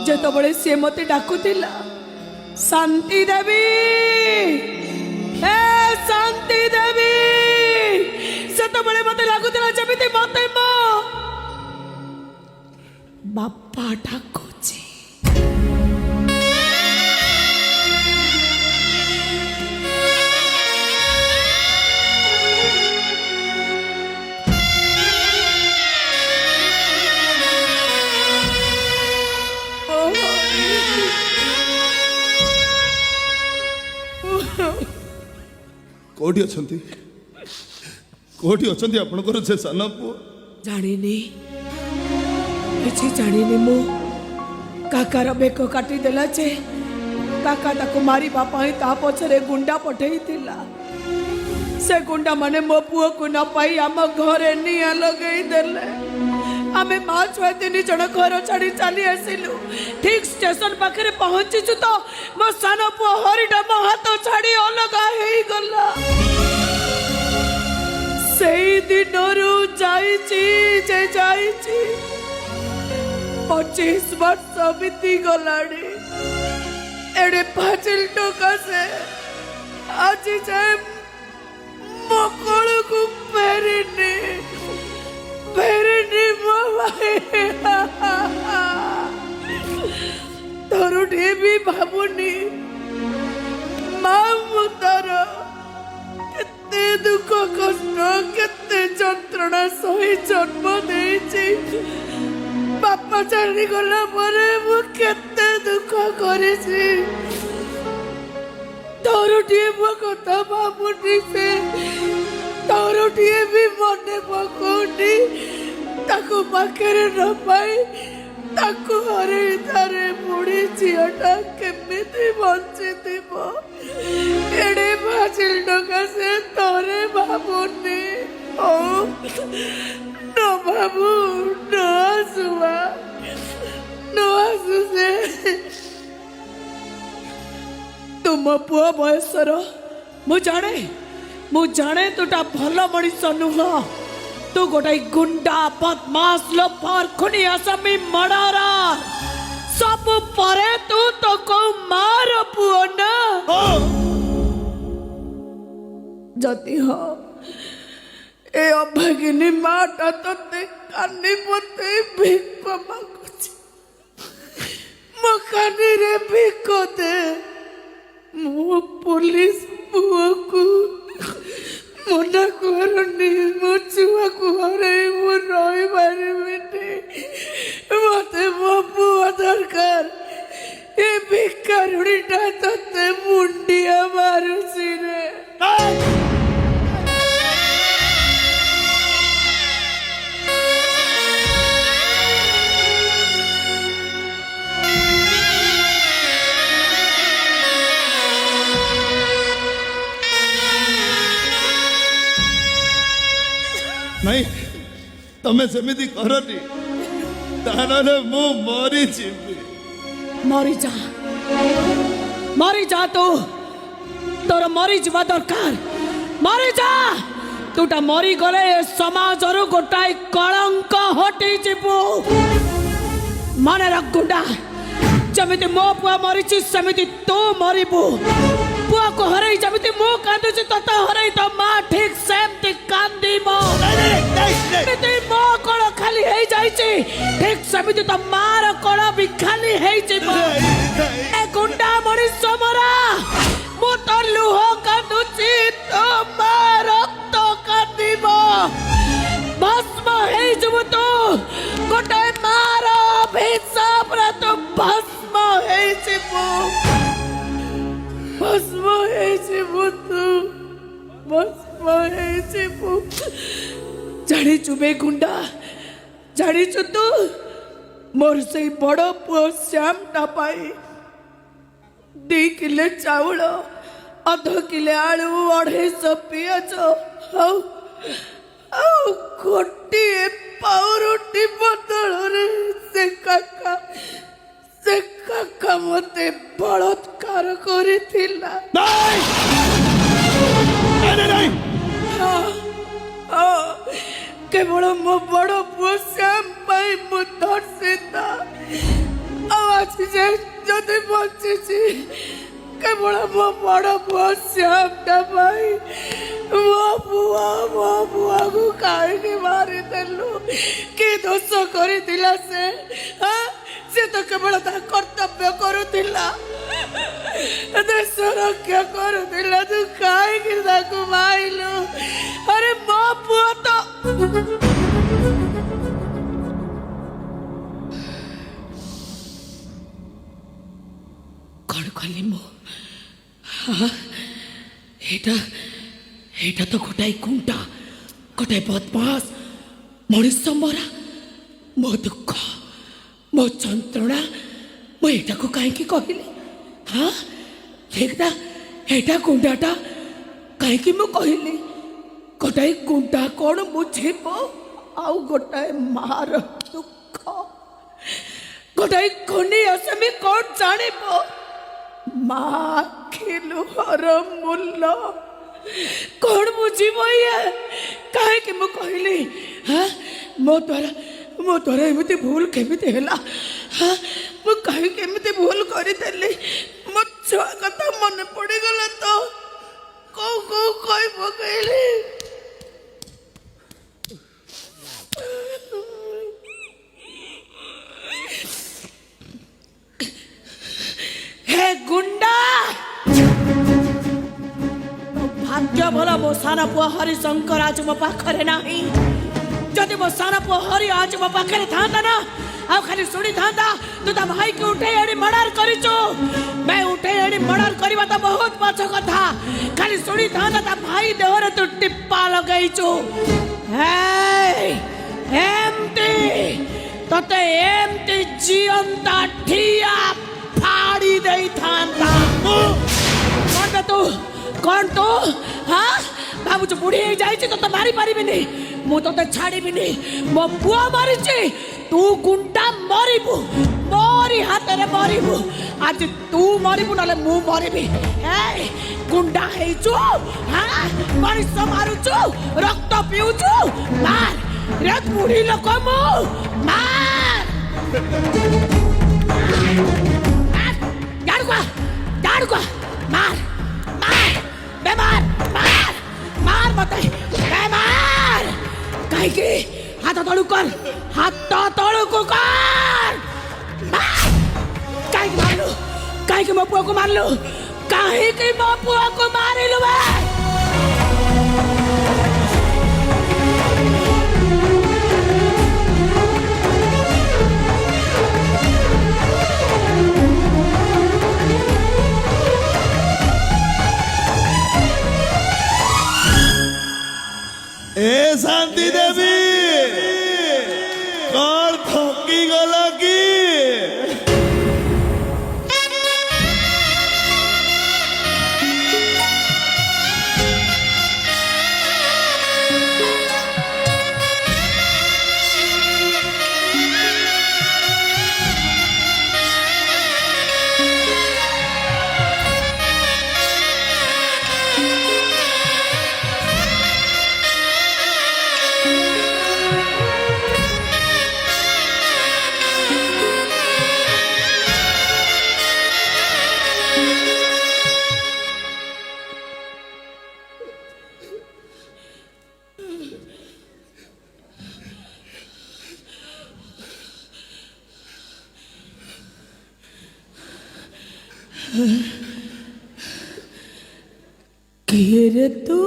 जेतबळे से मते डाकुतिला शांति देवी ए शांति देवी सेतबळे मते लागुतिला जेमिति मते मो बापा डाकुची। कोठी अछंती आपनकर से साना पु जानिनी किछि जानिनी मो काकार बेक काटी देला जे काका ताको मारी बापा ही ता पछरे गुंडा पठेई थिला से गुंडा माने मो पुओ को न पाई आम घरे निया लगेई देले आमे मां छुआ तीन जण घर छाड़ी चली आसिलु ठीक स्टेशन पाखरे पहुंचीचु तो मो सानो पुओ हरिडा मो हाथ छाड़ी अलगा हेई गला सेई दिनरु जाईची जे जाईची 25 वर्ष बीती गलाड़ी एडे पाचिल टोका से आज जाए मकड़ को फेरनी मो भाई तोरुठी भी भावुनी माँ मुतार केते दुख कष्ट केते जंत्रणा सही जन्म देइछि बापा चली गला परे मु केते दुख करिछि तोरुठी मो कथा भावुनी से तोरुठी भी मने पकोनी ताको पाखरे न पाई ताको हरे तारे बुढ़ी झीटा केमिति बंची थीबो एडे भाजिल डका से तोरे भावुनी ओ न बाबू न आसुआ न आसु से तुम पुआ बयसर मु जाने तुटा भल मनीष नुह तू गोटे गुंडा बदमाश लोफर खुनी असमी मर्डरा सब परे तू तो को मार पुओ ना जति हो ए अभागिनी माटा तते कानी पते भिक मागुची मो कानी रे भिक दे मो पुलिस पुओ को मना करनी मो छुआ को हरे मो रही पारिबिनी मते मो पुआ दरकार ए भिकारुणीटा तते मुंडिया मारुची रे नहीं तमे सेमिति करनी तानाले मु मरी जीवी मरी जा तू तोर मरी जीवा दरकार मरी जा तूटा मरी गले समाज रु गोटाई कलंक हटी जीवु माने रख गुंडा जमिति मो पुआ मरीची सेमिति तू मरिबु पुआ को हरई जमिति मो कांदुची तता हरई तो मां ठीक सेमति कांदीबो सेमिति मो कोळ खाली हेई जाईची ठीक सेमिति तो मार कोळ भी खाली हेई जीवो ए गुंडा मनीष मरा मो तो लुह कांदुची तो मार रक्त कांदीबो भस्म हेई जीवो तू गोटे मार अभिशाप रे तो भस्म हेई जीवो भस्म हेई जीवो तू भस्म हेई जीवो जानी चुबे गुंडा जानी चु तू मोर से बड़ पुओ श्याम टा पाई 2 किलो चाउल 1/2 किलो आलू 250 पियाज गोटे पाउरुटी बदल रे से काका मते बलात्कार करिथिला नहीं केवल मो बड़ पुओ श्याम पाई मु धर्षिता ବଞ୍ଚିଛେ ଯଦି ବଞ୍ଚିଛି କେବଳ ମୋ ବଡ଼ ପୁଅ ଶ୍ୟାମଟା ପାଇଁ। ମୋ ପୁଅକୁ କାହିଁକି ମାରିଦେଲୁ? କି ଦୋଷ କରିଥିଲା ସେ? ସେ ତ କେବଳ ତା କର୍ତ୍ତବ୍ୟ କରୁଥିଲା, ଦେଶ ରକ୍ଷା କରୁଥିଲା। ତୁ କାହିଁକି ତାକୁ ମାରିଲୁ? ଆରେ ମୋ ପୁଅ ତ କଣ କଲି ମୁଁ? ଏଇଟା ତ ଗୋଟାଏ ଗୁଣ୍ଡା, ଗୋଟାଏ ବଦମାସ, ମଣିଷ ମରା। ମୋ ଦୁଃଖ, ମୋ ଯନ୍ତ୍ରଣା ମୁଁ ଏଇଟାକୁ କାହିଁକି କହିଲି? ଏଇଟା ଗୁଣ୍ଡାଟା କାହିଁକି ମୁଁ କହିଲି? ଗୋଟାଏ ଗୁଣ୍ଡା କଣ ବୁଝିବ ଆଉ ଗୋଟାଏ ମାର ଦୁଃଖ, ଗୋଟାଏ ଖନି ଆସାମୀ କଣ ଜାଣିବ? ମା ଆଖିଲୁହର ମୂଲ୍ୟ କଣ ବୁଝିବ ଇଏ? କାହିଁକି ମୁଁ କହିଲି? ମୋ ଦ୍ୱାରା ଏମିତି ଭୁଲ କେମିତି ହେଲା? ମୁଁ କାହିଁକି ଏମିତି ଭୁଲ କରିଦେଲି? ମୋ ଛୁଆ କଥା ମନେ ପଡ଼ିଗଲା ତ କଉ କହି ପକେଇଲି। ହେ ଗୁଣ୍ଡା, ଭାଗ୍ୟ ଭଲ ମୋ ସାନ ପୁଅ ହରିଶଙ୍କର ଆଜି ମୋ ପାଖରେ ନାହିଁ। ଯଦି ମୋ ସାନ ପୁଅ ହରି ଆଜି ମୋ ପାଖରେ ଥାନ୍ତା ନା, ଆଉ ଖାଲି ଶୁଣିଥାନ୍ତା ତୁ ତା ଭାଇକି ଉଠେଇ ଆଣି ମର୍ଡର କରିଛୁ। मैं उठे आनी मर्डर करवा तो बहुत पछ कथा, खाली शुणिथा ता भाई देहरे तू टिप्पा लगेइछु। तते एमती जीवंता ठिया फाड़ी देई थांता। कौन तू हाँ बाबू जो बुढ़ी जाई तो मारी पारिबिनी, मु तो छाड़ीबिनी। मो पुआ मारी तू गुंडा मरिबू, मोरी हाथ रे मरिबू। आज तू मरिबू नले मु मरिबी। गुंडा हेइछु हाँ मनुष्य मारुछु, रक्त पिउछु, मार रे बुढ़ी लोक मु मार। डाड़ुआ मार मार बेमार मार मार मते बेमार। कहीं के हाथ तळु कर, हाथ तळु को कर मार। कहीं के मारलु, कहीं के मो पुआ को मारलु, कहीं के मो पुआ को मारिलु बे। ए शांति देवी कौन थकी गला की किए रे तू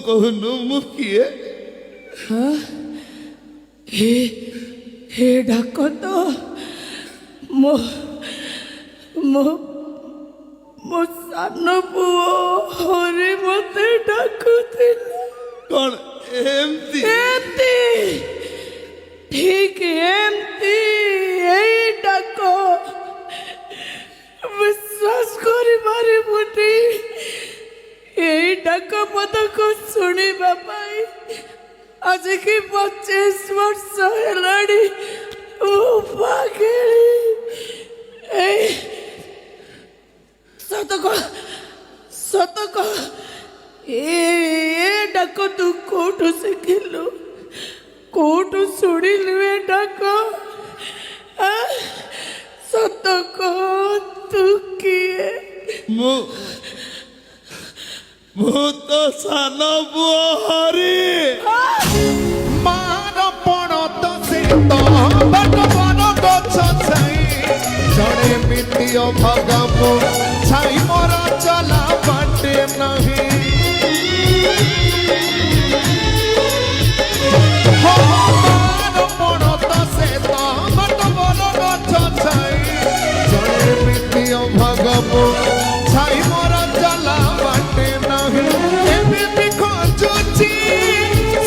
कहनु मु किए? हाँ हे डाक तो मो मो मो सान पुओ हरे मते डाकुथिला। कौन एमती एमती ठीक एमती एई डाको विश्वास करी मारे बुटी यही डाक पद को शुणी पाई आज की 25 वर्ष है सतक ए डाक तू कोठू शिखिलु, कोठू शुणिलु ए डाक? ମୁଁ ତ ସାନ ପୁଅ ହରି ମାର ପଣ ତ ସେ ତ ବାଟ ବନ ଗଛ ଛାଇ ଜଣେ ମିଟିଅ ଭଗମୁ ଛାଇ ମୋର ଚଲା ବାଟେ ନାହିଁ ମାର ପଣ ତ ସେ ତ ବାଟ ବନ ଗଛ ଛାଇ ଜଣେ ମିଟିଅ ଭଗମୁ ଛାଇ ମୋର ଚଲା ବାଟେ ନାହିଁ ଏମିତି ଖୋଜୁଛି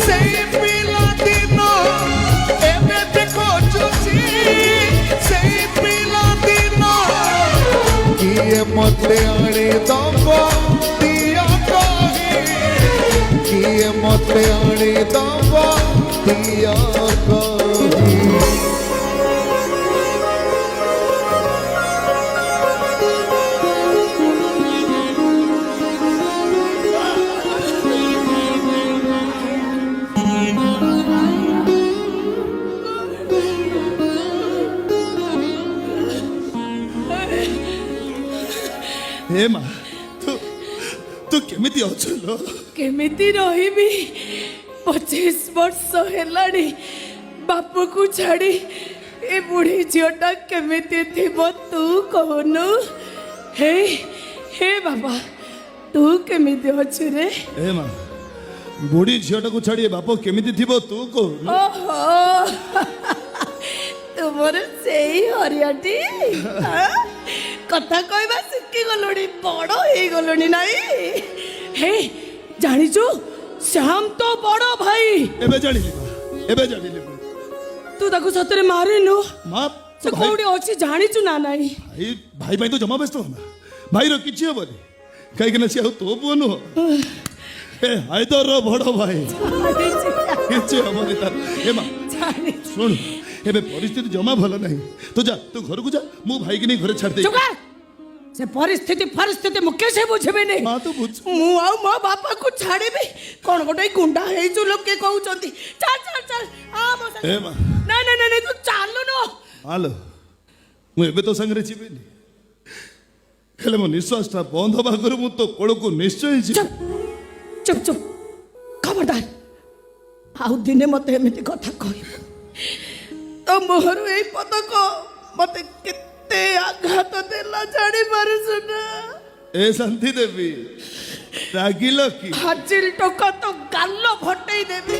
ସେଇ ପିଲାଦିନ ଏମିତି ଖୋଜୁଛି ସେଇ ପିଲାଦିନ କିଏ ମତେ ଆଣି ଦବ ଦିଅ କହି କିଏ ମତେ ଆଣି ଦବ ଦିଅ କହି ହେ ମା ତୁ କେମିତି ଅଛୁ ଲୋ କେମିତି ରହିବି 25 ବର୍ଷ ହେଲାଣି ବାପକୁ ଛାଡ଼ି ଏ ବୁଢ଼ୀ ଝିଅଟା କେମିତି ଥିବ ତୁ କହୁନୁ ହେ ହେ ବାବା ତୁ କେମିତି ଅଛୁ ରେ ହେ ମା ବୁଢ଼ୀ ଝିଅଟାକୁ ଛାଡ଼ି ଏ ବାପ କେମିତି ଥିବ ତୁ କହୁନୁ ଓହୋ ତୁମର ସେଇ ହରିଆଟି କଥା କହିବା ଶିଖିଗଲୁଣି ବଡ଼ ହେଇଗଲୁଣି ନାଇଁ ହେ ଜାଣିଛୁ ଶ୍ୟାମ ତ ବଡ଼ ଭାଇ ଏବେ ଜାଣିଲି ମା ଏବେ ଜାଣିଲି ମୁଁ ତୁ ତାକୁ ସତରେ ମାରିନୁ ମା ସେ କୋଉଠି ଅଛି ଜାଣିଛୁ ନା ନାଇଁ ଭାଇ ପାଇଁ ତ ଜମା ବ୍ୟସ୍ତ ହନା ଭାଇର କିଛି ହବନି କାହିଁକି ନା ସେ ଆଉ ତୋ ପୁଅ ନୁହଁ ଏ ହାଇଦରର ବଡ଼ ଭାଇ କିଛି ହବନି ତାର ଏ ମା ଶୁଣୁ ଏବେ ପରିସ୍ଥିତି ଜମା ଭଲ ନାହିଁ ତୁ ଯା ତୁ ଘରକୁ ଯା ମୁଁ ଭାଇକି ନେଇ ଘରେ ଛାଡ଼ି ଦେଇ ସେ ପରିସ୍ଥିତି ମୁଁ କେସେ ବୁଝିବିନି ମା ତୁ ବୁଝ ମୁଁ ଆଉ ମୋ ବାପାକୁ ଛାଡ଼ିବି କଣ ଗୋଟେ ଗୁଣ୍ଡା ହେଇଛୁ ଲୋକେ କହୁଛନ୍ତି ଚାଲ ଚାଲ ଚାଲ ଆ ମୋ ଏ ମା ନାଇଁ ନାଇଁ ନାଇଁ ତୁ ଚାଲୁନୁ ଆଲୋ ମୁଁ ଏବେ ତୋ ସାଙ୍ଗରେ ଯିବିନି ହେଲେ ମୋ ନିଶ୍ୱାସଟା ବନ୍ଦ ହେବା ଆଗରୁ ମୁଁ ତୋ କୋଳକୁ ନିଶ୍ଚୟ ଯିବି ଚୁପ୍ ଚୁପ୍ ଚୁପ୍ ଖବରଦାର ଆଉ ଦିନେ ମତେ ଏମିତି କଥା କହିବୁ ତୋ ମୁହଁରୁ ଏଇ ପଦକ ମତେ କେତେ ଆଘାତ ଦେଲା ଜାଣିପାରୁଛୁ ନା ଏ ଶାନ୍ତି ଦେବୀ ରାଗିଲ କି ହାଜିଲ ଟୋକା ତ ଗାଲ ଫଟେଇ ଦେବି